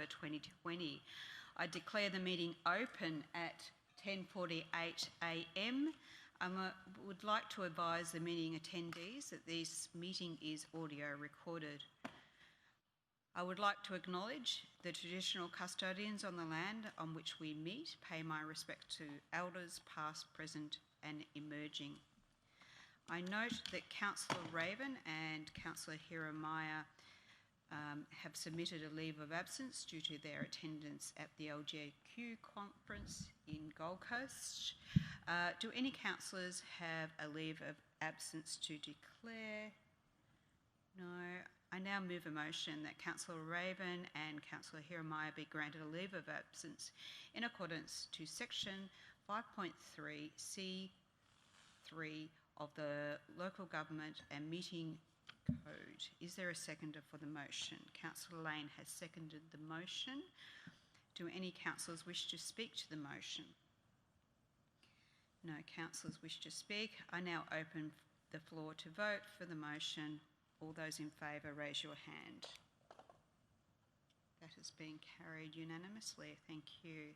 2020. I declare the meeting open at 10:48 a.m. I would like to advise the meeting attendees that this meeting is audio recorded. I would like to acknowledge the traditional custodians on the land on which we meet, pay my respect to elders past, present and emerging. I note that Councillor Raven and Councillor Jeremiah have submitted a leave of absence due to their attendance at the LGQ conference in Gold Coast. Do any councillors have a leave of absence to declare? No. I now move a motion that Councillor Raven and Councillor Jeremiah be granted a leave of absence in accordance to section 5.3 C3 of the Local Government and Meeting Code. Is there a seconder for the motion? Councillor Lane has seconded the motion. Do any councillors wish to speak to the motion? No councillors wish to speak. I now open the floor to vote for the motion. All those in favour, raise your hand. That has been carried unanimously. Thank you.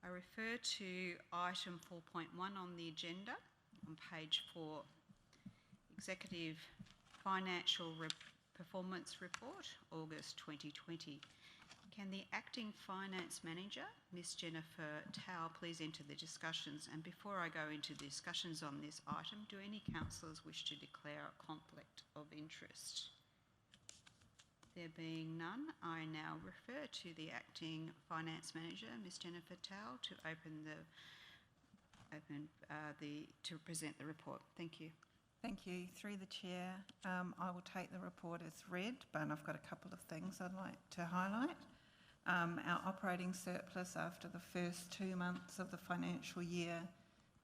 I refer to item 4.1 on the agenda on page 4, Executive Financial Performance Report, August 2020. Can the Acting Finance Manager, Ms Jennifer Towell, please enter the discussions? And before I go into the discussions on this item, do any councillors wish to declare a conflict of interest? There being none, I now refer to the Acting Finance Manager, Ms Jennifer Towell, to to present the report. Thank you. Thank you. Through the Chair, I will take the report as read, but I've got a couple of things I'd like to highlight. Our operating surplus after the first 2 months of the financial year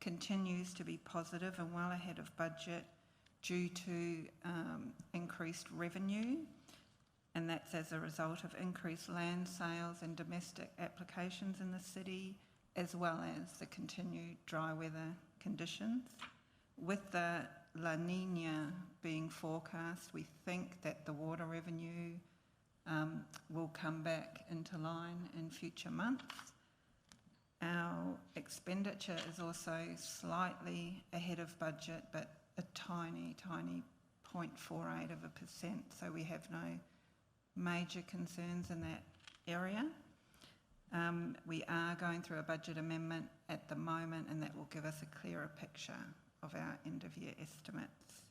continues to be positive and well ahead of budget due to increased revenue, and that's as a result of increased land sales and domestic applications in the city, as well as the continued dry weather conditions. With the La Nina being forecast, we think that the water revenue will come back into line in future months. Our expenditure is also slightly ahead of budget, but a tiny 0.48%, so we have no major concerns in that area. We are going through a budget amendment at the moment, and that will give us a clearer picture of our end of year estimates.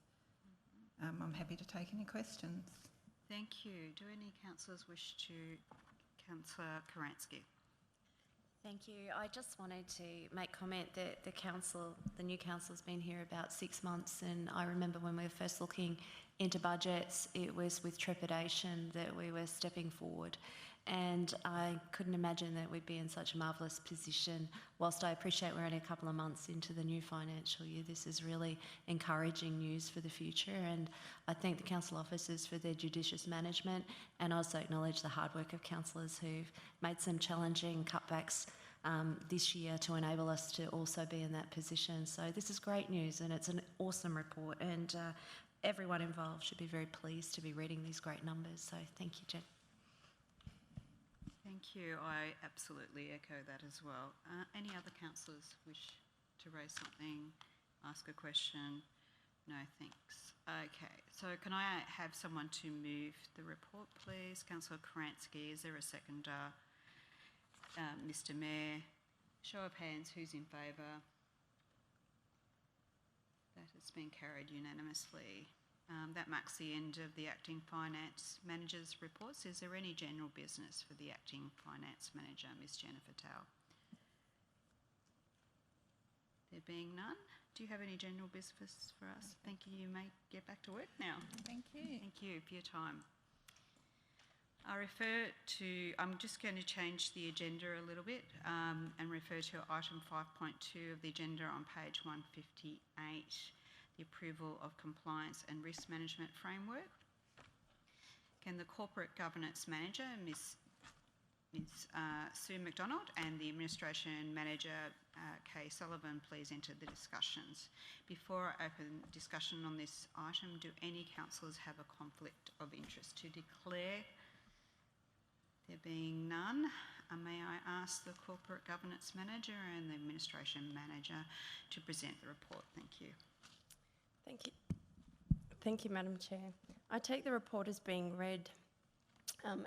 I'm happy to take any questions. Thank you. Do any councillors wish to? Councillor Karansky. Thank you. I just wanted to make comment that the new council's been here about 6 months, and I remember when we were first looking into budgets, it was with trepidation that we were stepping forward, and I couldn't imagine that we'd be in such a marvellous position. Whilst I appreciate we're only a couple of months into the new financial year, this is really encouraging news for the future, and I thank the council officers for their judicious management, and also acknowledge the hard work of councillors who've made some challenging cutbacks this year to enable us to also be in that position. So this is great news, and it's an awesome report, and everyone involved should be very pleased to be reading these great numbers. So thank you, Jen. Thank you. I absolutely echo that as well. Any other councillors wish to raise something, ask a question? No, thanks. Okay, so can I have someone to move the report, please? Councillor Karansky, is there a seconder? Mr Mayor, show of hands, who's in favour? That has been carried unanimously. That marks the end of the Acting Finance Manager's reports. Is there any general business for the Acting Finance Manager, Ms Jennifer Towell? There being none, do you have any general business for us? Thank you. You may get back to work now. Thank you. Thank you for your time. I'm just going to change the agenda a little bit and refer to item 5.2 of the agenda on page 158, the approval of compliance and risk management framework. Can the Corporate Governance Manager, Ms Sue McDonald, and the Administration Manager, Kay Sullivan, please enter the discussions. Before I open discussion on this item, do any councillors have a conflict of interest to declare? being none, may I ask the Corporate Governance Manager and the Administration Manager to present the report? Thank you. Thank you. Thank you, Madam Chair. I take the report as being read.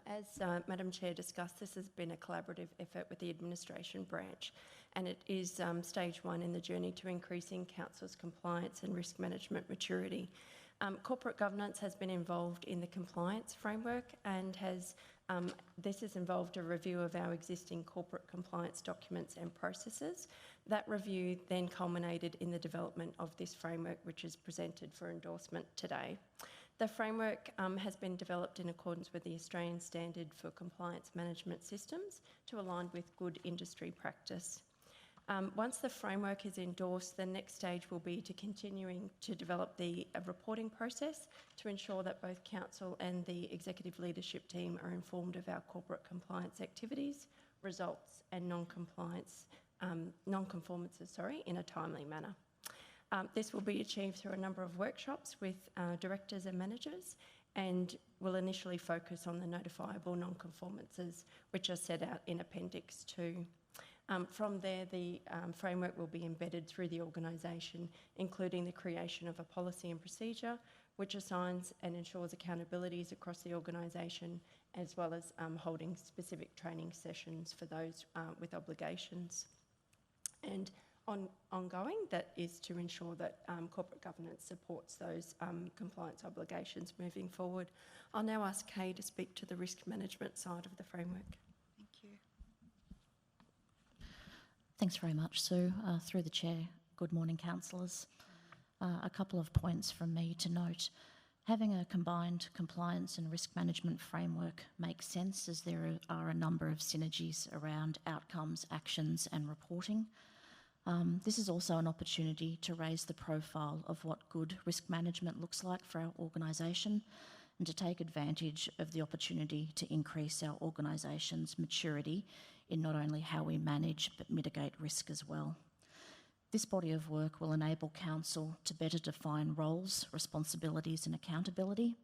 As Madam Chair discussed, this has been a collaborative effort with the administration branch, and it is stage one in the journey to increasing council's compliance and risk management maturity. Corporate governance has been involved in the compliance framework, and this has involved a review of our existing corporate compliance documents and processes. That review then culminated in the development of this framework, which is presented for endorsement today. The framework has been developed in accordance with the Australian Standard for Compliance Management Systems to align with good industry practice. Once the framework is endorsed, the next stage will be to continuing to develop the reporting process to ensure that both council and the executive leadership team are informed of our corporate compliance activities, results and non-conformances in a timely manner. This will be achieved through a number of workshops with directors and managers, and will initially focus on the notifiable non-conformances, which are set out in Appendix 2. From there, the framework will be embedded through the organisation, including the creation of a policy and procedure, which assigns and ensures accountabilities across the organisation, as well as holding specific training sessions for those with obligations. And ongoing, that is to ensure that corporate governance supports those compliance obligations moving forward. I'll now ask Kay to speak to the risk management side of the framework. Thank you. Thanks very much, Sue. Through the chair, good morning, councillors. A couple of points from me to note. Having a combined compliance and risk management framework makes sense, as there are a number of synergies around outcomes, actions and reporting. This is also an opportunity to raise the profile of what good risk management looks like for our organisation, and to take advantage of the opportunity to increase our organisation's maturity in not only how we manage but mitigate risk as well. This body of work will enable council to better define roles, responsibilities and accountability,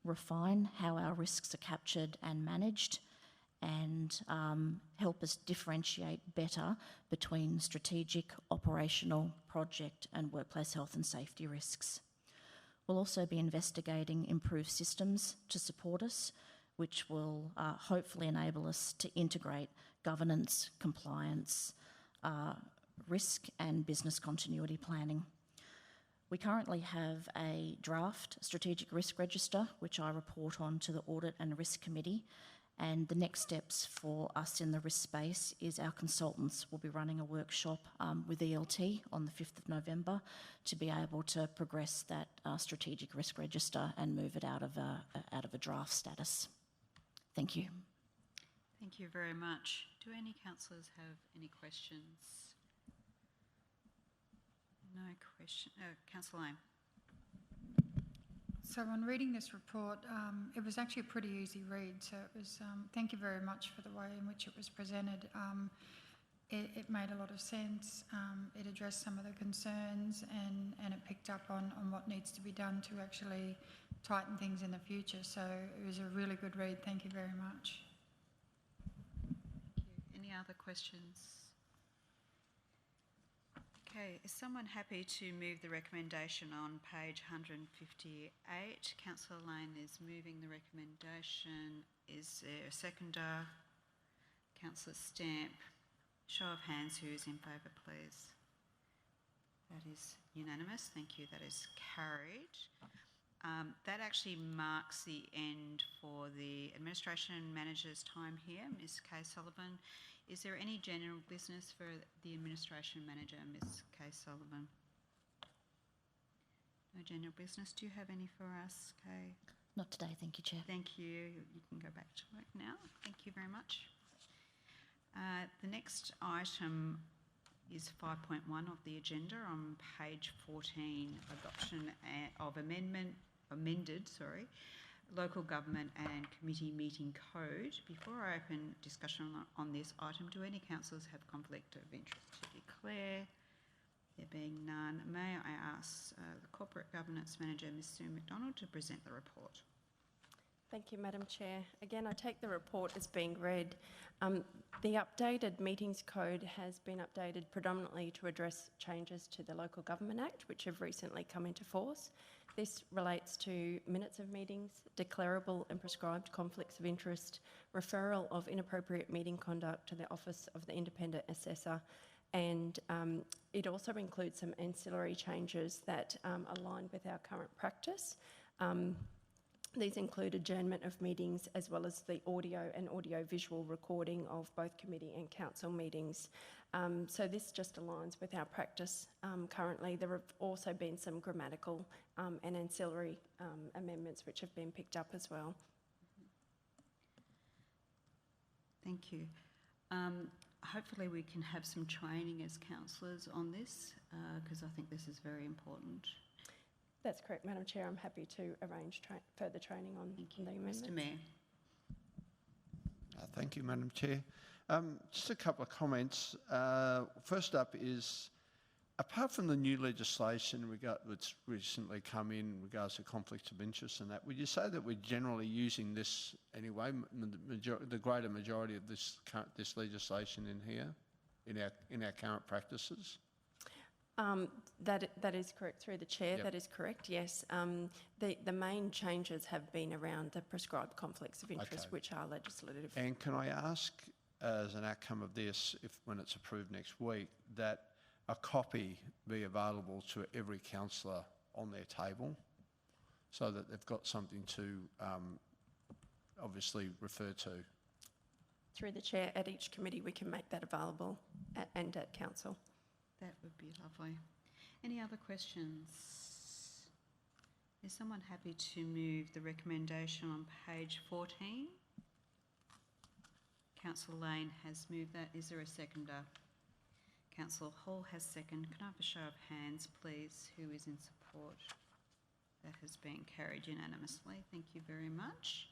refine how our risks are captured and managed, and help us differentiate better between strategic, operational, project and workplace health and safety risks. We'll also be investigating improved systems to support us, which will hopefully enable us to integrate governance, compliance, risk and business continuity planning. We currently have a draft strategic risk register, which I report on to the Audit and Risk Committee, and the next steps for us in the risk space is our consultants will be running a workshop with ELT on the 5th of November to be able to progress that strategic risk register and move it out of a draft status. Thank you. Thank you very much. Do any councillors have any questions? No question. Councillor Lane. So on reading this report, it was actually a pretty easy read. So it was, thank you very much for the way in which it was presented. It made a lot of sense. It addressed some of the concerns and it picked up on what needs to be done to actually tighten things in the future. So it was a really good read. Thank you very much. Thank you. Any other questions? Okay, is someone happy to move the recommendation on page 158? Councillor Lane is moving the recommendation. Is there a seconder? Councillor Stamp. Show of hands, who is in favour, please. That is unanimous. Thank you. That is carried. That actually marks the end for the administration manager's time here, Ms. Kay Sullivan. Is there any general business for the administration manager, Ms. Kay Sullivan? No general business. Do you have any for us, Kay? Not today, thank you, Chair. Thank you. You can go back to work now. Thank you very much. The next item is 5.1 of the agenda on page 14, adoption of amended Local Government and Committee Meeting Code. Before I open discussion on this item, do any councillors have conflict of interest to declare? There being none, may I ask the Corporate Governance Manager, Ms. Sue McDonald, to present the report. Thank you, Madam Chair. Again, I take the report as being read. The updated meetings code has been updated predominantly to address changes to the Local Government Act, which have recently come into force. This relates to minutes of meetings, declarable and prescribed conflicts of interest, referral of inappropriate meeting conduct to the Office of the Independent Assessor, and it also includes some ancillary changes that align with our current practice. These include adjournment of meetings as well as the audio and audio-visual recording of both committee and council meetings. So this just aligns with our practice currently. There have also been some grammatical and ancillary amendments which have been picked up as well. Thank you. Hopefully we can have some training as councillors on this because I think this is very important. That's correct, Madam Chair. I'm happy to arrange further training on the amendments. Mr Mayor. Thank you, Madam Chair. Just a couple of comments. First up is, apart from the new legislation that's recently come in regards to conflicts of interest and that, would you say that we're generally using this anyway, the greater majority of this legislation in here, in our current practices? That is correct, through the Chair. Yep. That is correct, yes. The main changes have been around the prescribed conflicts of interest, Okay. which are legislative. And can I ask, as an outcome of this, when it's approved next week, that a copy be available to every councillor on their table so that they've got something to obviously refer to? Through the Chair, at each committee we can make that available and at council. That would be lovely. Any other questions? Is someone happy to move the recommendation on page 14? Councillor Lane has moved that. Is there a seconder? Councillor Hall has second. Can I have a show of hands, please? Who is in support? That has been carried unanimously. Thank you very much.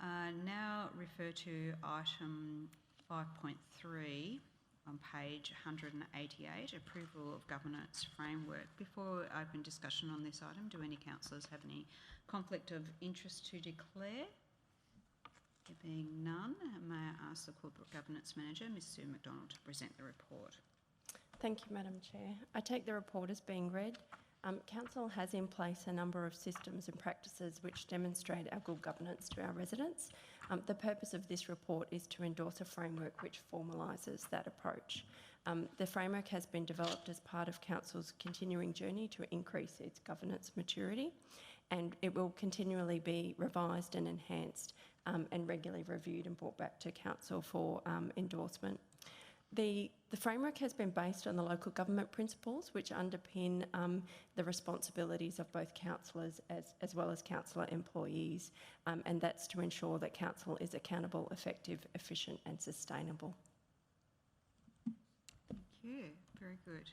Now refer to item 5.3 on page 188, approval of governance framework. Before we open discussion on this item, do any councillors have any conflict of interest to declare? There being none, may I ask the Corporate Governance Manager, Ms Sue McDonald, to present the report. Thank you, Madam Chair. I take the report as being read. Council has in place a number of systems and practices which demonstrate our good governance to our residents. The purpose of this report is to endorse a framework which formalises that approach. The framework has been developed as part of Council's continuing journey to increase its governance maturity, and it will continually be revised and enhanced and regularly reviewed and brought back to Council for endorsement. The framework has been based on the local government principles which underpin the responsibilities of both councillors as well as councillor employees, and that's to ensure that council is accountable, effective, efficient and sustainable. Thank you. Very good.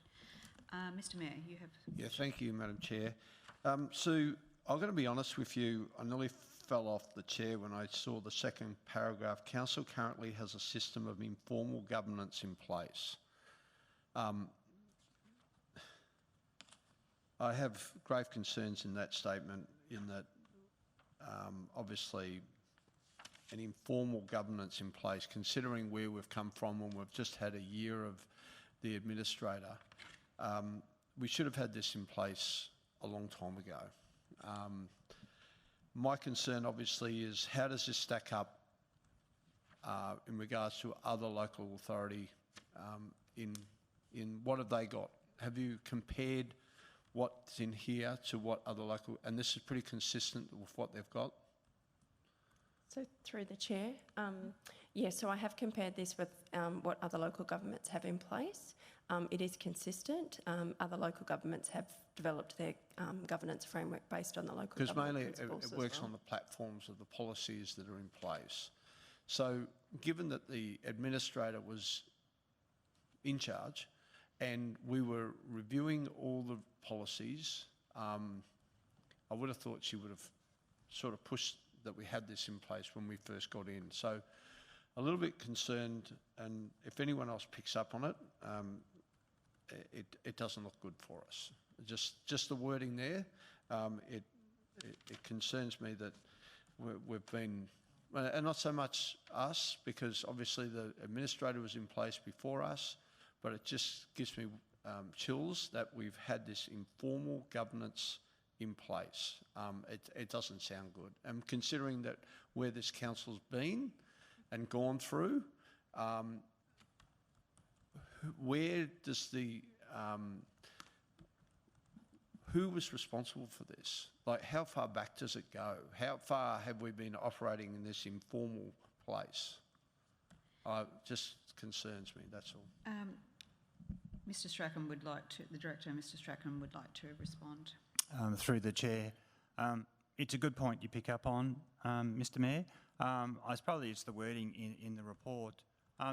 Mr Mayor, you have... Yeah, thank you, Madam Chair. Sue, I'm going to be honest with you, I nearly fell off the chair when I saw the second paragraph. Council currently has a system of informal governance in place. I have grave concerns in that statement, in that obviously an informal governance in place, considering where we've come from when we've just had a year of the administrator. We should have had this in place a long time ago. My concern obviously is, how does this stack up in regards to other local authority in what have they got? Have you compared what's in here to what other local, and this is pretty consistent with what they've got? So through the Chair, yes, so I have compared this with what other local governments have in place. It is consistent. Other local governments have developed their governance framework based on the local Because government mainly principles it works as well. on the platforms of the policies that are in place. So given that the administrator was in charge and we were reviewing all the policies, I would have thought she would have sort of pushed that we had this in place when we first got in. So a little bit concerned, and if anyone else picks up on it, it doesn't look good for us. Just the wording there, it concerns me that we've been, and not so much us, because obviously the administrator was in place before us, but it just gives me chills that we've had this informal governance in place. It doesn't sound good. And considering that where this council's been and gone through, where does the, who was responsible for this? Like, how far back does it go? How far have we been operating in this informal place? Just concerns me, that's all. Mr Strachan would like to, the Director, Mr Strachan, would like to respond. Through the Chair. It's a good point you pick up on, Mr Mayor. I suppose it's the wording in the report,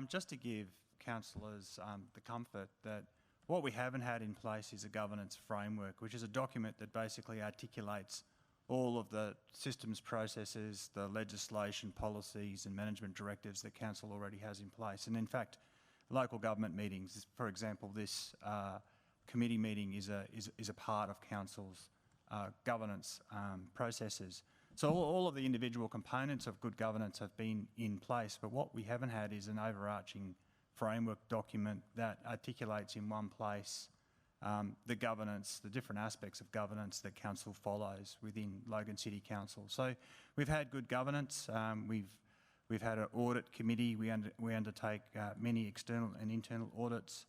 just to give councillors the comfort that what we haven't had in place is a governance framework, which is a document that basically articulates all of the systems, processes, the legislation, policies and management directives that council already has in place. And in fact, local government meetings, for example, this committee meeting is a part of council's governance processes. So all of the individual components of good governance have been in place, but what we haven't had is an overarching framework document that articulates in one place the governance, the different aspects of governance that council follows within Logan City Council. So we've had good governance. We've had an audit committee. We undertake many external and internal audits.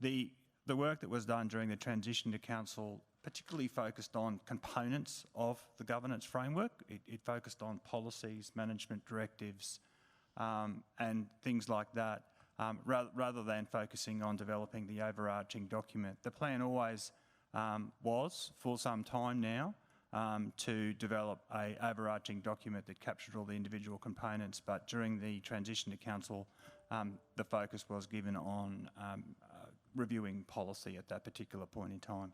The work that was done during the transition to council particularly focused on components of the governance framework. It focused on policies, management directives, and things like that, rather than focusing on developing the overarching document. The plan always was, for some time now, to develop an overarching document that captured all the individual components, but during the transition to council, the focus was given on reviewing policy at that particular point in time.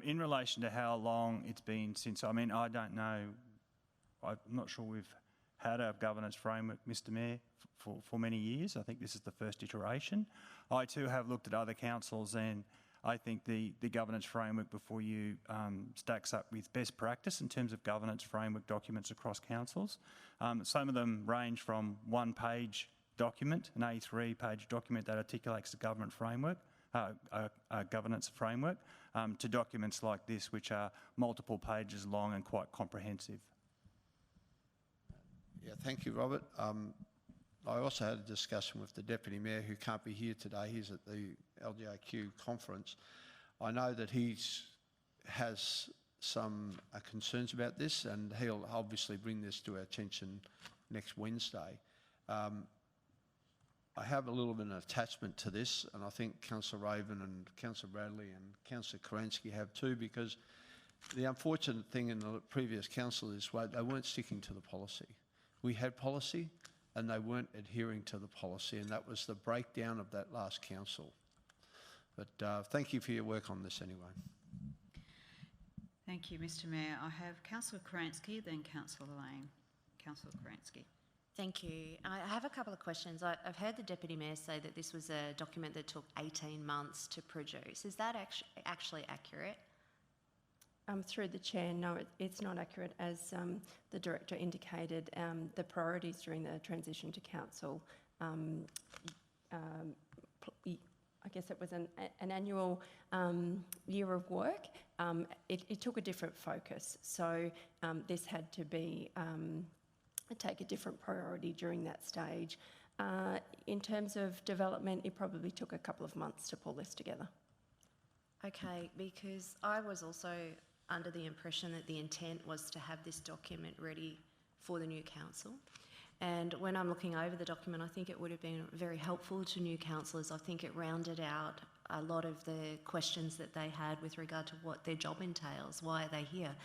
In relation to how long it's been since, I mean, I don't know, I'm not sure we've had a governance framework, Mr Mayor, for many years. I think this is the first iteration. I too have looked at other councils, and I think the governance framework before you stacks up with best practice in terms of governance framework documents across councils. Some of them range from one-page document, an A3-page document that articulates the government framework, governance framework, to documents like this, which are multiple pages long and quite comprehensive. Yeah, thank you, Robert. I also had a discussion with the Deputy Mayor, who can't be here today. He's at the LGAQ conference. I know that he has some concerns about this, and he'll obviously bring this to our attention next Wednesday. I have a little bit of an attachment to this, and I think Councillor Raven and Councillor Bradley and Councillor Karansky have too, because the unfortunate thing in the previous council is they weren't sticking to the policy. We had policy and they weren't adhering to the policy, and that was the breakdown of that last council. But thank you for your work on this anyway. Thank you, Mr Mayor. I have Councillor Karansky, then Councillor Lane. Councillor Karansky. Thank you. I have a couple of questions. I've heard the Deputy Mayor say that this was a document that took 18 months to produce. Is that actually accurate? Through the Chair, no, it's not accurate. As the Director indicated, the priorities during the transition to council, I guess it was an annual year of work. It took a different focus. So this had to be take a different priority during that stage. In terms of development, it probably took a couple of months to pull this together. Okay, because I was also under the impression that the intent was to have this document ready for the new council. And when I'm looking over the document, I think it would have been very helpful to new councillors. I think it rounded out a lot of the questions that they had with regard to what their job entails, why are they here,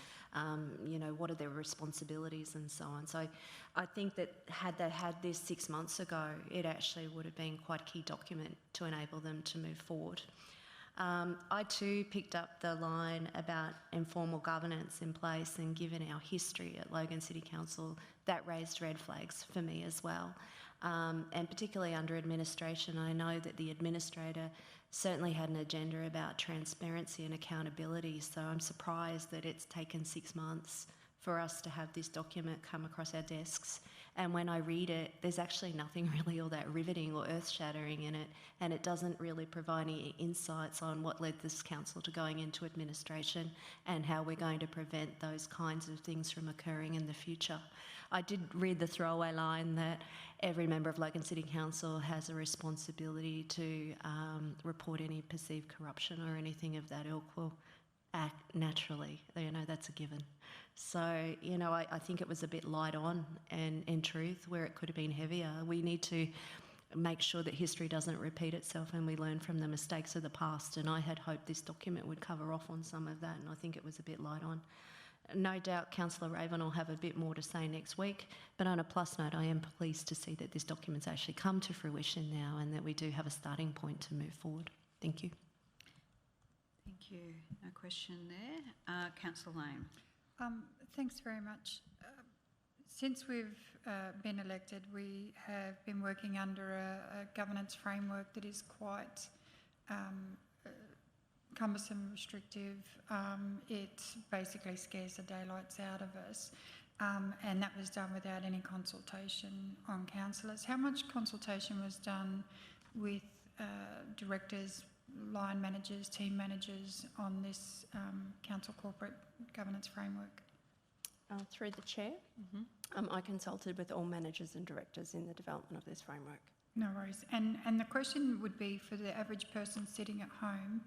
you know, what are their responsibilities and so on. So I think that had they had this 6 months ago, it actually would have been quite a key document to enable them to move forward. I too picked up the line about informal governance in place, and given our history at Logan City Council, that raised red flags for me as well. And particularly under administration, I know that the administrator certainly had an agenda about transparency and accountability, so I'm surprised that it's taken 6 months for us to have this document come across our desks. And when I read it, there's actually nothing really all that riveting or earth-shattering in it, and it doesn't really provide any insights on what led this council to going into administration and how we're going to prevent those kinds of things from occurring in the future. I did read the throwaway line that every member of Logan City Council has a responsibility to report any perceived corruption or anything of that ilk. Well, naturally, that's a given. So, I think it was a bit light on, and in truth, where it could have been heavier. We need to make sure that history doesn't repeat itself and we learn from the mistakes of the past. And I had hoped this document would cover off on some of that, and I think it was a bit light on. No doubt Councillor Raven will have a bit more to say next week, but on a plus note, I am pleased to see that this document's actually come to fruition now and that we do have a starting point to move forward. Thank you. Thank you. No question there. Councillor Lane. Thanks very much. Since we've been elected, we have been working under a governance framework that is quite cumbersome, restrictive. It basically scares the daylights out of us, and that was done without any consultation on councillors. How much consultation was done with directors, line managers, team managers on this council corporate governance framework? Through the chair, I consulted with all managers and directors in the development of this framework. No worries. And the question would be, for the average person sitting at home,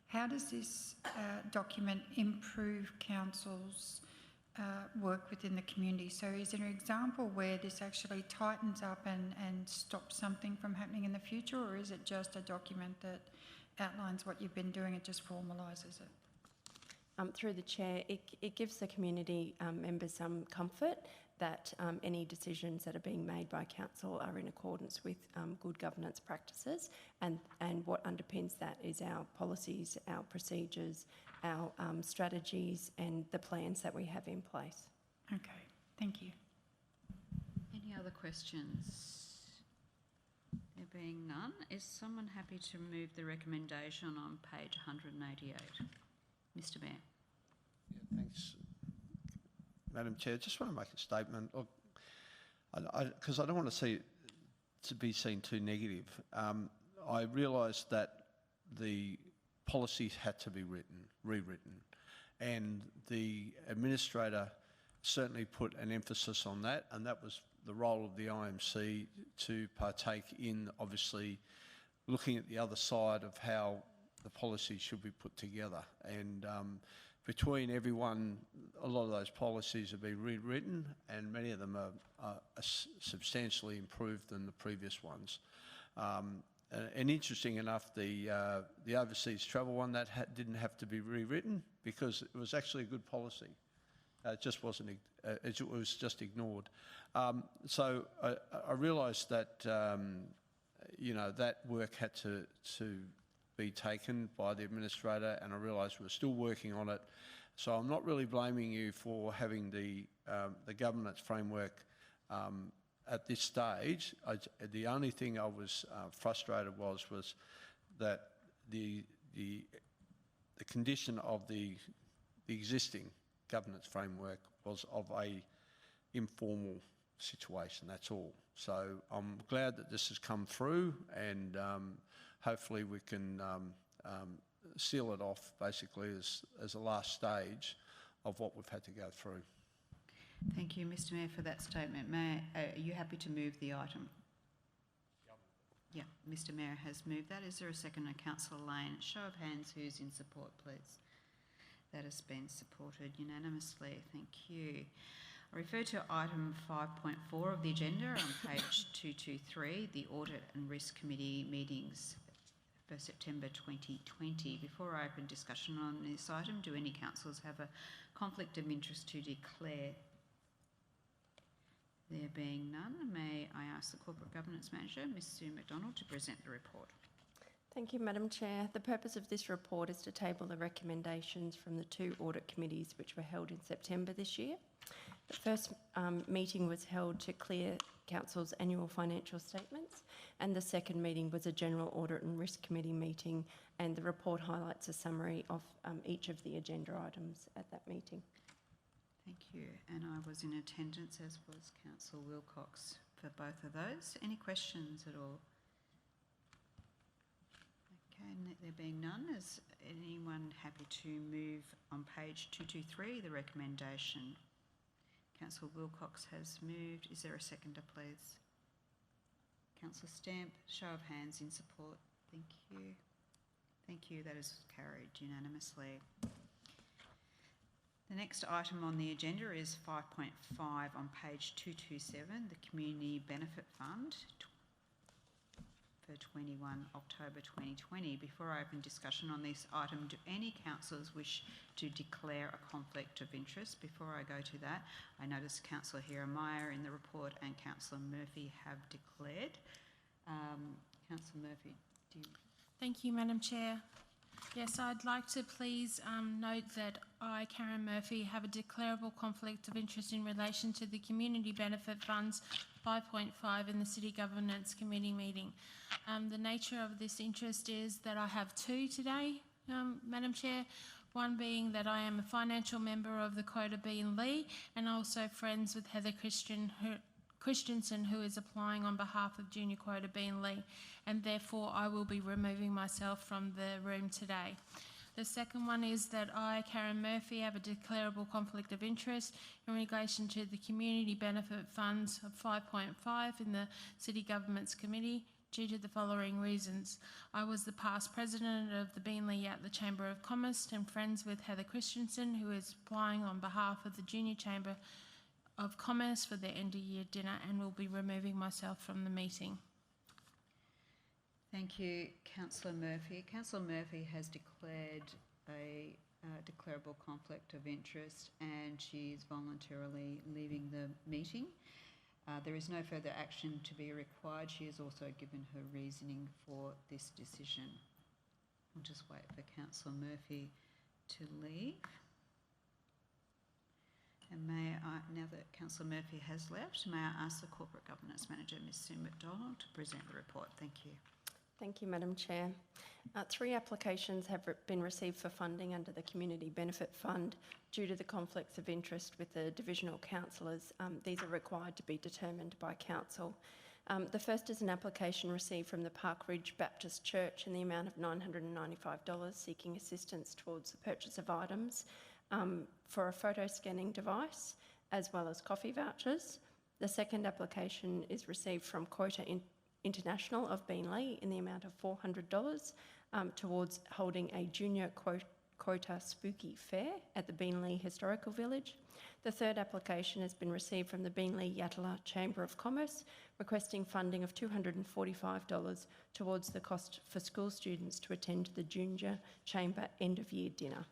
how does this document improve council's work within the community? So is there an example where this actually tightens up and stops something from happening in the future, or is it just a document that outlines what you've been doing, it just formalises it? Through the chair, it gives the community members some comfort that any decisions that are being made by council are in accordance with good governance practices, and what underpins that is our policies, our procedures, our strategies and the plans that we have in place. Okay, thank you. Any other questions? There being none, is someone happy to move the recommendation on page 188? Mr Mayor. Yeah, thanks, Madam Chair. Just want to make a statement, because I don't want to see it to be seen too negative. I realised that the policies had to be rewritten, and the administrator certainly put an emphasis on that, and that was the role of the IMC to partake in, obviously, looking at the other side of how the policy should be put together. And between everyone, a lot of those policies have been rewritten, and many of them are substantially improved than the previous ones. And interesting enough, the overseas travel one, that didn't have to be rewritten because it was actually a good policy. It just wasn't. It was just ignored. So I realised that that work had to be taken by the administrator, and I realised we're still working on it. So I'm not really blaming you for having the governance framework at this stage. The only thing I was frustrated was that the condition of the existing governance framework was of a informal situation, that's all. So I'm glad that this has come through, and hopefully we can seal it off basically as a last stage of what we've had to go through. Thank you, Mr Mayor, for that statement. Mayor, are you happy to move the item? Yeah, Mr Mayor has moved that. Is there a second? Councillor Lane. Show of hands, who's in support, please? That has been supported unanimously. Thank you. I refer to item 5.4 of the agenda on page 223, the Audit and Risk Committee meetings for September 2020. Before I open discussion on this item, do any councillors have a conflict of interest to declare? There being none, may I ask the Corporate Governance Manager, Ms Sue McDonald, to present the report. Thank you, Madam Chair. The purpose of this report is to table the recommendations from the two audit committees which were held in September this year. The first meeting was held to clear Council's annual financial statements, and the second meeting was a General Audit and Risk Committee meeting, and the report highlights a summary of each of the agenda items at that meeting. Thank you. And I was in attendance, as was Councillor Wilcox, for both of those. Any questions at all? Okay, there being none, is anyone happy to move on page 223, the recommendation? Councillor Wilcox has moved. Is there a seconder, please? Councillor Stamp, show of hands in support. Thank you. Thank you. That is carried unanimously. The next item on the agenda is 5.5 on page 227, the Community Benefit Fund for 21 October 2020. Before I open discussion on this item, do any councillors wish to declare a conflict of interest? Before I go to that, I notice Councillor Hira-Meyer in the report and Councillor Murphy have declared. Councillor Murphy, do you... Thank you, Madam Chair. Yes, I'd like to please note that I, Karen Murphy, have a declarable conflict of interest in relation to the Community Benefit Funds 5.5 in the City Governance Committee meeting. The nature of this interest is that I have two today, Madam Chair. One being that I am a financial member of the Quota B and Lee, and also friends with Heather Christensen, who is applying on behalf of Junior Quota B and Lee, and therefore I will be removing myself from the room today. The second one is that I, Karen Murphy, have a declarable conflict of interest in relation to the Community Benefit Funds of 5.5 in the City Governments Committee due to the following reasons. I was the past president of the Beenleigh Yatala Chamber of Commerce and friends with Heather Christensen, who is applying on behalf of the Junior Chamber of Commerce for their end-of-year dinner, and will be removing myself from the meeting. Thank you, Councillor Murphy. Councillor Murphy has declared a declarable conflict of interest, and she is voluntarily leaving the meeting. There is no further action to be required. She has also given her reasoning for this decision. We'll just wait for Councillor Murphy to leave. And may I, now that Councillor Murphy has left, may I ask the Corporate Governance Manager, Ms Sue McDonald, to present the report. Thank you. Thank you, Madam Chair. 3 applications have been received for funding under the Community Benefit Fund due to the conflicts of interest with the divisional councillors. These are required to be determined by council. The first is an application received from the Park Ridge Baptist Church in the amount of $995, seeking assistance towards the purchase of items for a photo scanning device, as well as coffee vouchers. The second application is received from Quota International of Beenleigh in the amount of $400 towards holding a junior quota spooky fair at the Beenleigh Historical Village. The third application has been received from the Beenleigh Yatala Chamber of Commerce, requesting funding of $245 towards the cost for school students to attend the Junior Chamber end-of-year dinner.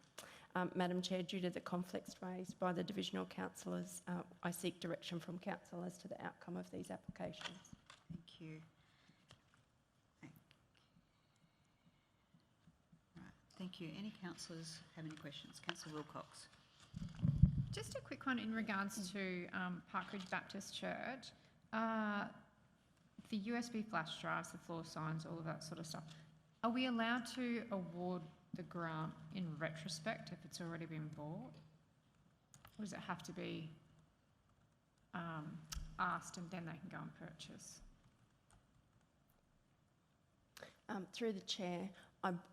Madam Chair, due to the conflicts raised by the divisional councillors, I seek direction from council as to the outcome of these applications. Thank you. Right. Thank you. Any councillors have any questions? Councillor Wilcox. Just a quick one in regards to Parkridge Baptist Church. The USB flash drives, the floor signs, all of that sort of stuff. Are we allowed to award the grant in retrospect if it's already been bought? Or does it have to be asked and then they can go and purchase? Through the Chair,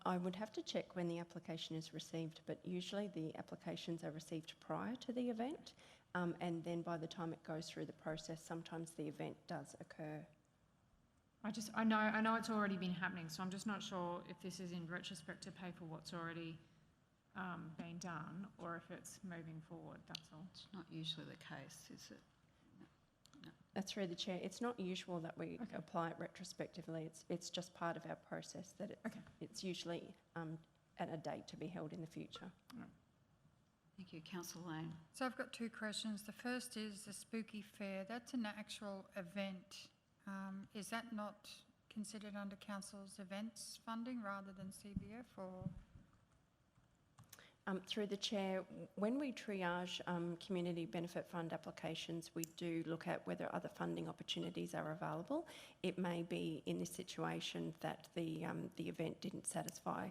I would have to check when the application is received, but usually the applications are received prior to the event, and then by the time it goes through the process, sometimes the event does occur. I know it's already been happening, so I'm just not sure if this is in retrospect to pay for what's already been done, or if it's moving forward. That's all. It's not usually the case, is it? Through the Chair, it's not usual that we apply it retrospectively. It's just part of our process that it's usually at a date to be held in the future. Right. Thank you. Councillor Lane. So I've got 2 questions. The first is the Spooky Fair. That's an actual event. Is that not considered under council's events funding rather than CBF, or? Through the Chair, when we triage Community Benefit Fund applications, we do look at whether other funding opportunities are available. It may be in this situation that the event didn't satisfy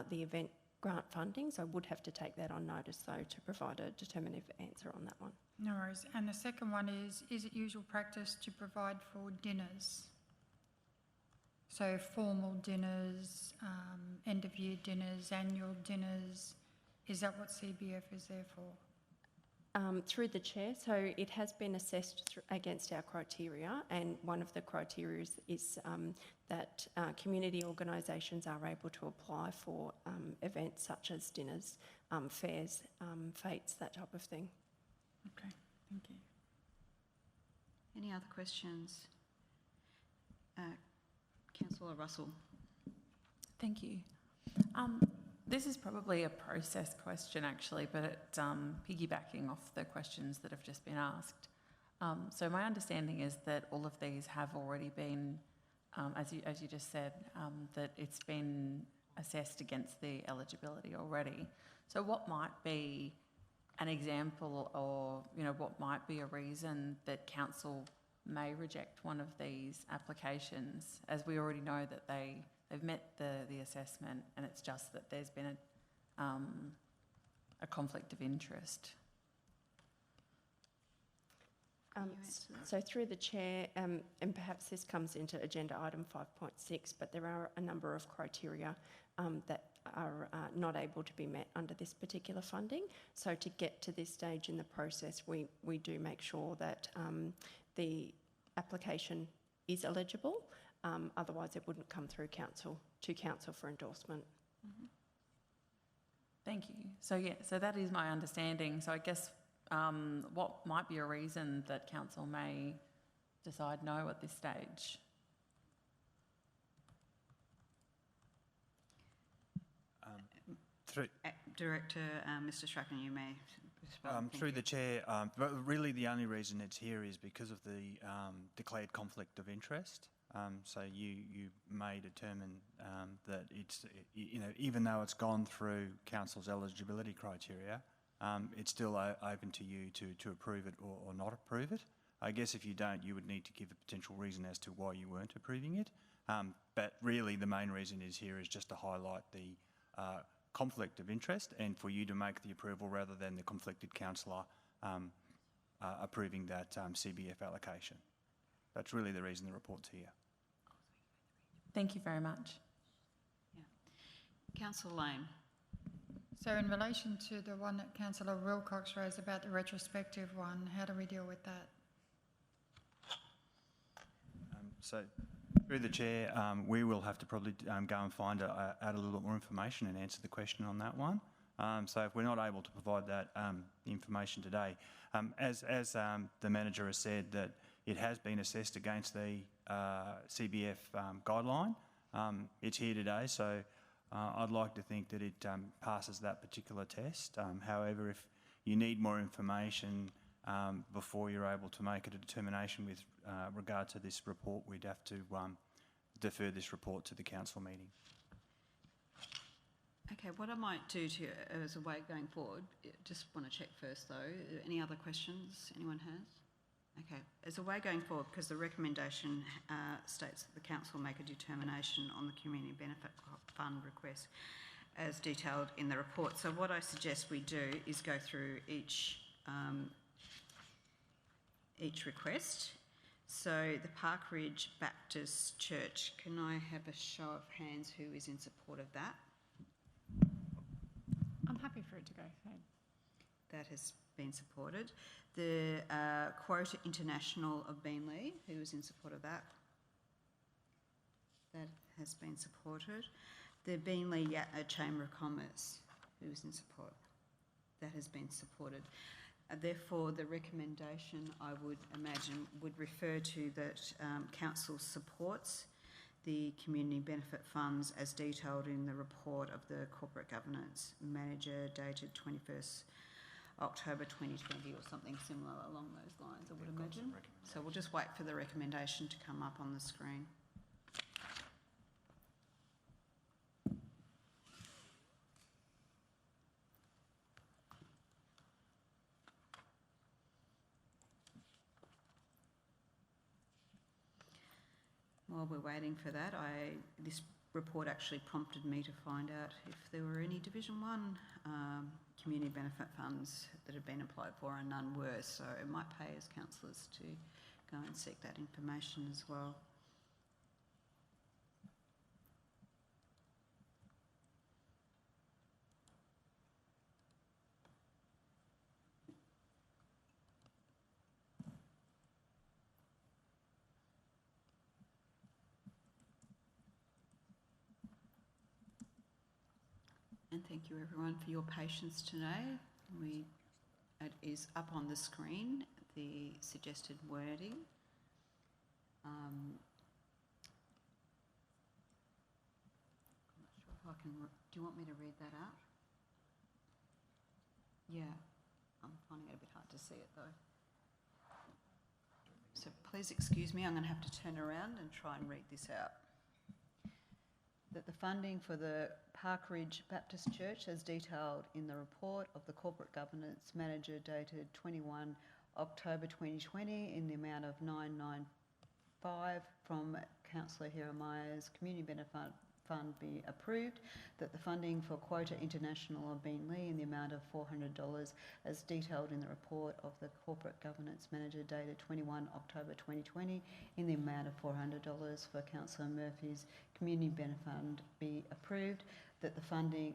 the event grant funding, so I would have to take that on notice though to provide a determinative answer on that one. No worries. And the second one is it usual practice to provide for dinners? So formal dinners, end of year dinners, annual dinners, is that what CBF is there for? Through the chair, so it has been assessed against our criteria, and one of the criteria is that community organisations are able to apply for events such as dinners, fairs, fetes, that type of thing. Okay, thank you. Any other questions? Councillor Russell. Thank you. This is probably a process question actually, but it, piggybacking off the questions that have just been asked. So my understanding is that all of these have already been, as you just said, that it's been assessed against the eligibility already. So what might be an example, or what might be a reason that council may reject one of these applications, as we already know that they've met the assessment, and it's just that there's been a conflict of interest? So through the chair, and perhaps this comes into agenda item 5.6, but there are a number of criteria that are not able to be met under this particular funding. So to get to this stage in the process, we do make sure that the application is eligible. Otherwise, it wouldn't come through council for endorsement. Mm-hmm. Thank you. So that is my understanding. So I guess what might be a reason that council may decide no at this stage? Director, Mr. Strachan, you may respond. Through the chair, but really the only reason it's here is because of the declared conflict of interest. So you may determine that it's, even though it's gone through council's eligibility criteria, it's still open to you to approve it or not approve it. I guess if you don't, you would need to give a potential reason as to why you weren't approving it. But really the main reason is here is just to highlight the conflict of interest, and for you to make the approval rather than the conflicted councillor approving that CBF allocation. That's really the reason the report's here. Thank you very much. Yeah. Councillor Lane. So in relation to the one that Councillor Wilcox raised about the retrospective one, how do we deal with that? So through the chair, we will have to probably go and find out a little bit more information and answer the question on that one. So if we're not able to provide that information today, as the manager has said, that it has been assessed against the CBF guideline. It's here today, so I'd like to think that it passes that particular test. However, if you need more information before you're able to make a determination with regard to this report, we'd have to defer this report to the council meeting. Okay, what I might do as a way going forward, just want to check first though, any other questions anyone has? Okay, as a way going forward, because the recommendation states that the council make a determination on the Community Benefit Fund request as detailed in the report. So what I suggest we do is go through each request. So the Park Ridge Baptist Church, can I have a show of hands who is in support of that? I'm happy for it to go ahead. That has been supported. The Quota International of Beenleigh, who is in support of that? That has been supported. The Beenleigh Yatna Chamber of Commerce, who is in support? That has been supported. Therefore, the recommendation, I would imagine, would refer to that council supports the community benefit funds as detailed in the report of the corporate governance manager dated 21st October 2020 or something similar along those lines, I would imagine. So we'll just wait for the recommendation to come up on the screen. While we're waiting for that, this report actually prompted me to find out if there were any Division 1 community benefit funds that had been applied for, and none were. So it might pay as councillors to go and seek that information as well. And thank you everyone for your patience today. It is up on the screen, the suggested wording. I'm not sure if I can, do you want me to read that out? Yeah, I'm finding it a bit hard to see it though. So please excuse me, I'm going to have to turn around and try and read this out. That the funding for the Park Ridge Baptist Church, as detailed in the report of the Corporate Governance Manager dated 21 October 2020 in the amount of 995 from Councillor Jeremiah's Community Benefit Fund be approved, that the funding for Quota International of Beenleigh in the amount of $400 as detailed in the report of the Corporate Governance Manager dated 21 October 2020 in the amount of $400 for Councillor Murphy's Community Benefit Fund be approved, that the funding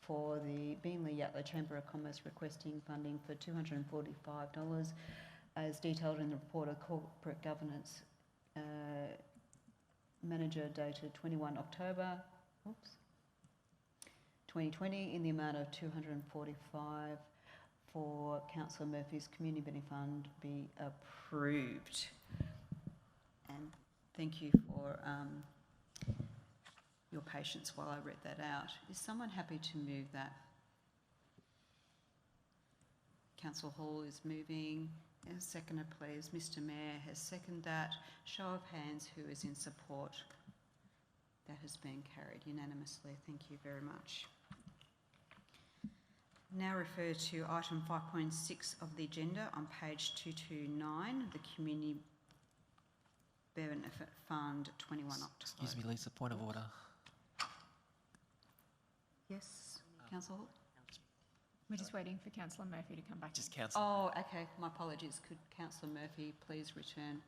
for the Beenleigh Yatala Chamber of Commerce requesting funding for $245 as detailed in the report of Corporate Governance Manager dated 21 October 2020 in the amount of $245 for Councillor Murphy's Community Benefit Fund be approved. And thank you for your patience while I read that out. Is someone happy to move that? Councillor Hall is moving. A seconder, please. Mr. Mayor has seconded that. Show of hands, who is in support? That has been carried unanimously. Thank you very much. Now refer to item 5.6 of the agenda on page 229, the Community Benefit Fund 21 October. Excuse me, Lisa, point of order. Yes, Councillor Hall? We're just waiting for Councillor Murphy to come back. Just Councillor. Oh, okay. My apologies. Could Councillor Murphy please return?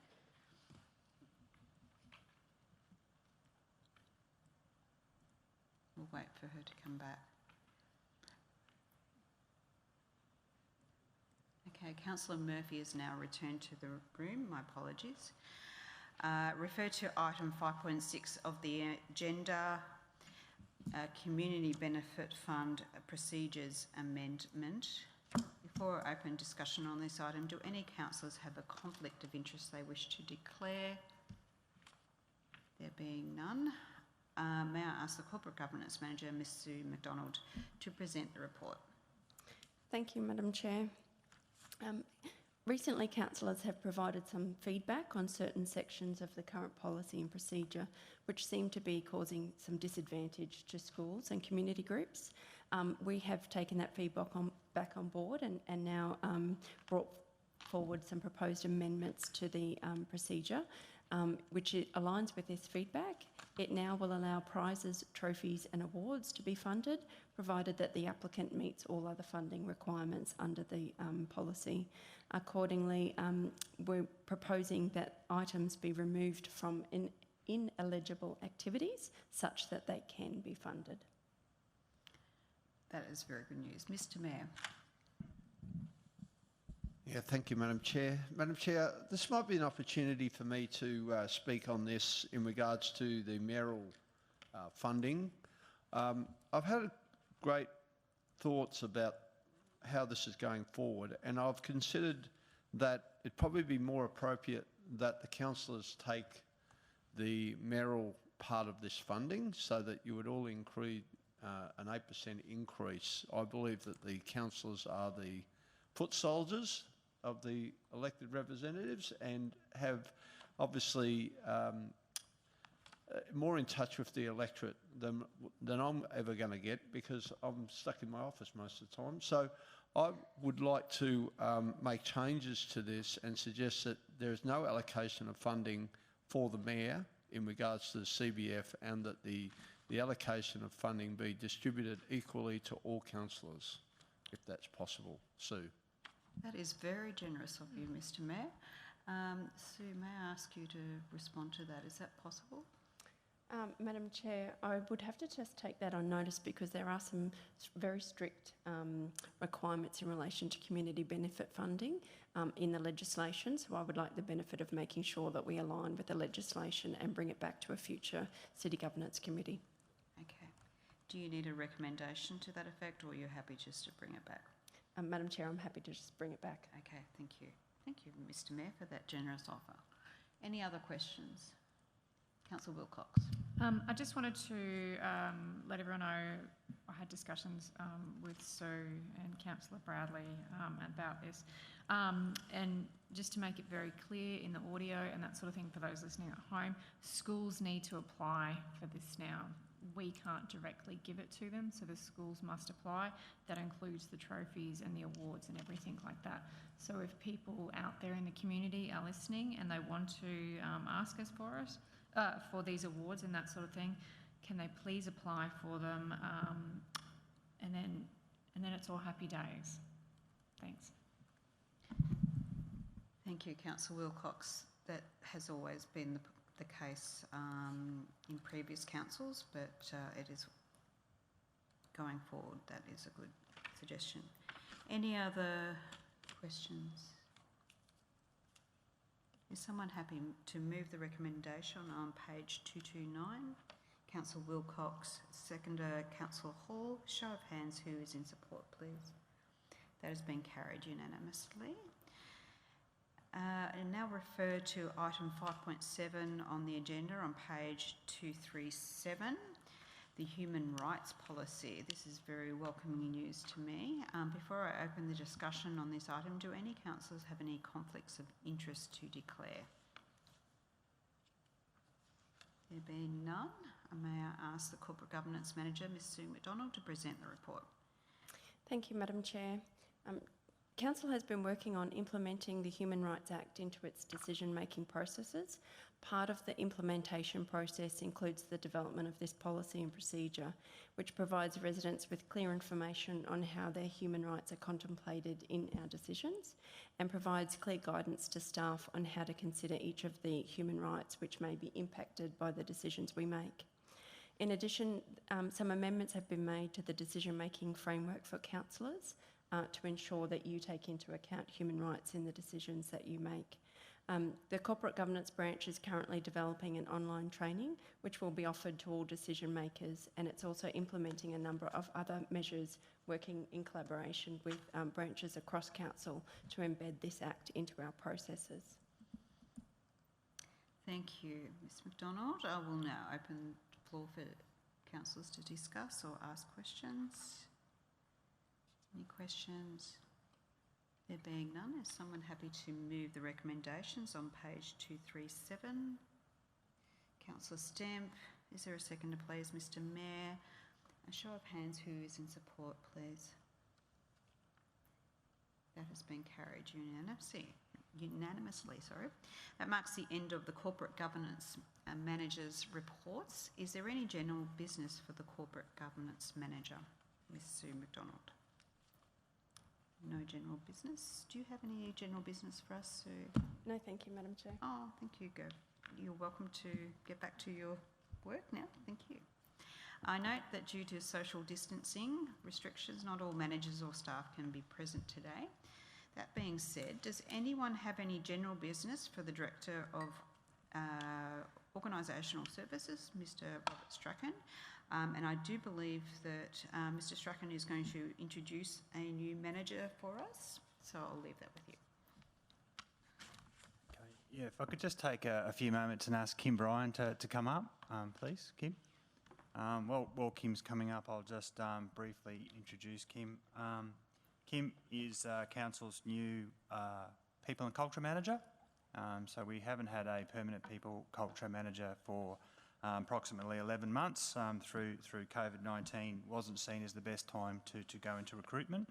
We'll wait for her to come back. Okay, Councillor Murphy has now returned to the room. My apologies. Refer to item 5.6 of the agenda, Community Benefit Fund Procedures Amendment. Before I open discussion on this item, do any councillors have a conflict of interest they wish to declare? There being none, may I ask the Corporate Governance Manager, Ms Sue McDonald, to present the report. Thank you, Madam Chair. Recently, councillors have provided some feedback on certain sections of the current policy and procedure which seem to be causing some disadvantage to schools and community groups. We have taken that feedback back on board and now brought forward some proposed amendments to the procedure, which aligns with this feedback. It now will allow prizes, trophies and awards to be funded, provided that the applicant meets all other funding requirements under the policy. Accordingly, we're proposing that items be removed from ineligible activities such that they can be funded. That is very good news. Mr Mayor. Yeah, thank you, Madam Chair. Madam Chair, this might be an opportunity for me to speak on this in regards to the mayoral funding. I've had great thoughts about how this is going forward, and I've considered that it'd probably be more appropriate that the councillors take the mayoral part of this funding so that you would all include an 8% increase. I believe that the councillors are the foot soldiers of the elected representatives and have obviously more in touch with the electorate than I'm ever going to get, because I'm stuck in my office most of the time. So I would like to make changes to this and suggest that there is no allocation of funding for the mayor in regards to the CBF, and that the allocation of funding be distributed equally to all councillors, if that's possible. Sue. That is very generous of you, Mr Mayor. Sue, may I ask you to respond to that? Is that possible? Madam Chair, I would have to just take that on notice because there are some very strict requirements in relation to community benefit funding in the legislation. So I would like the benefit of making sure that we align with the legislation and bring it back to a future City Governance Committee. Okay. Do you need a recommendation to that effect, or are you happy just to bring it back? Madam Chair, I'm happy to just bring it back. Okay, thank you. Thank you, Mr Mayor, for that generous offer. Any other questions? Councillor Wilcox. I just wanted to let everyone know I had discussions with Sue and Councillor Bradley about this. And just to make it very clear in the audio and that sort of thing for those listening at home, schools need to apply for this now. We can't directly give it to them, so the schools must apply. That includes the trophies and the awards and everything like that. So if people out there in the community are listening and they want to ask us for these awards and that sort of thing, can they please apply for them? And then it's all happy days. Thanks. Thank you, Councillor Wilcox. That has always been the case in previous councils, but it is going forward. That is a good suggestion. Any other questions? Is someone happy to move the recommendation on page 229? Councillor Wilcox, seconder Councillor Hall. Show of hands, who is in support, please? That has been carried unanimously. And now refer to item 5.7 on the agenda on page 237, the Human Rights Policy. This is very welcoming news to me. Before I open the discussion on this item, do any councillors have any conflicts of interest to declare? There being none, may I ask the Corporate Governance Manager, Ms Sue McDonald, to present the report. Thank you, Madam Chair. Council has been working on implementing the Human Rights Act into its decision-making processes. Part of the implementation process includes the development of this policy and procedure, which provides residents with clear information on how their human rights are contemplated in our decisions and provides clear guidance to staff on how to consider each of the human rights which may be impacted by the decisions we make. In addition, some amendments have been made to the decision-making framework for councillors to ensure that you take into account human rights in the decisions that you make. The Corporate Governance Branch is currently developing an online training which will be offered to all decision makers, and it's also implementing a number of other measures working in collaboration with branches across council to embed this Act into our processes. Thank you, Ms McDonald. I will now open the floor for councillors to discuss or ask questions. Any questions? There being none, is someone happy to move the recommendations on page 237? Councillor Stamp, is there a seconder, please? Mr Mayor, a show of hands, who is in support, please? That has been carried unanimously. That marks the end of the Corporate Governance Manager's reports. Is there any general business for the Corporate Governance Manager, Ms Sue McDonald? No general business. Do you have any general business for us, Sue? No, thank you, Madam Chair. Oh, thank you. Go. You're welcome to get back to your work now. Thank you. I note that due to social distancing restrictions, not all managers or staff can be present today. That being said, does anyone have any general business for the Director of Organisational Services, Mr Robert Strachan? And I do believe that Mr Strachan is going to introduce a new manager for us, so I'll leave that with you. Okay. Yeah, if I could just take a few moments and ask Kim Bryan to come up, please, Kim. While Kim's coming up, I'll just briefly introduce Kim. Kim is Council's new People and Culture Manager. So we haven't had a permanent People Culture Manager for approximately 11 months through COVID-19. Wasn't seen as the best time to go into recruitment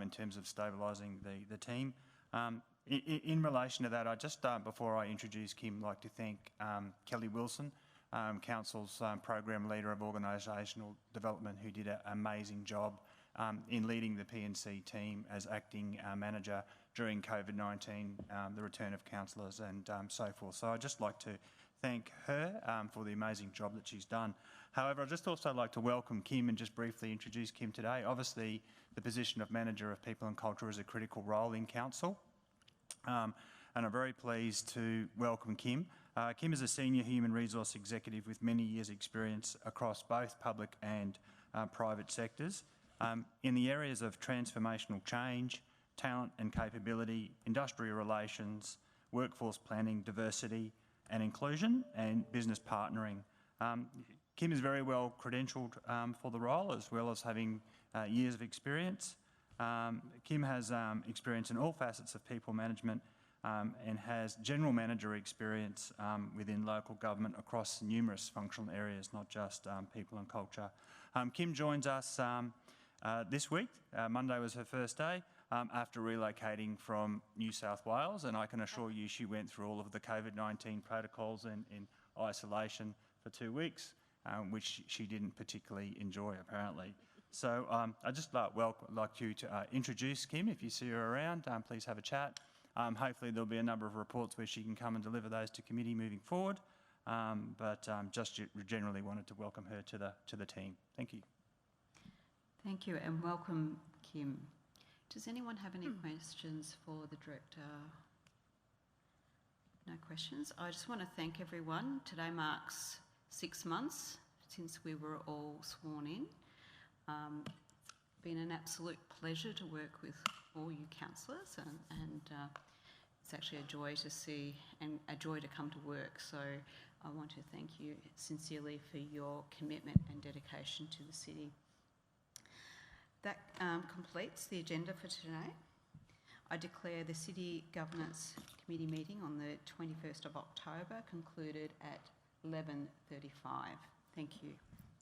in terms of stabilising the team. In relation to that, I just, before I introduce Kim, like to thank Kelly Wilson, Council's Program Leader of Organisational Development, who did an amazing job in leading the PNC team as acting manager during COVID-19, the return of councillors and so forth. So I'd just like to thank her for the amazing job that she's done. However, I'd just also like to welcome Kim and just briefly introduce Kim today. Obviously, the position of Manager of People and Culture is a critical role in Council. And I'm very pleased to welcome Kim. Kim is a Senior Human Resource Executive with many years' experience across both public and private sectors in the areas of transformational change, talent and capability, industrial relations, workforce planning, diversity and inclusion, and business partnering. Kim is very well credentialed for the role, as well as having years of experience. Kim has experience in all facets of people management and has general manager experience within local government across numerous functional areas, not just people and culture. Kim joins us this week. Monday was her first day after relocating from New South Wales, and I can assure you she went through all of the COVID-19 protocols in isolation for 2 weeks, which she didn't particularly enjoy, apparently. So I'd just like you to introduce Kim. If you see her around, please have a chat. Hopefully there'll be a number of reports where she can come and deliver those to committee moving forward. Just generally wanted to welcome her to the team. Thank you. Thank you, and welcome, Kim. Does anyone have any questions for the Director? No questions. I just want to thank everyone. Today marks 6 months since we were all sworn in. Been an absolute pleasure to work with all you councillors, and it's actually a joy to see and a joy to come to work. So I want to thank you sincerely for your commitment and dedication to the city. That completes the agenda for today. I declare the City Governance Committee meeting on the 21st of October concluded at 11:35. Thank you.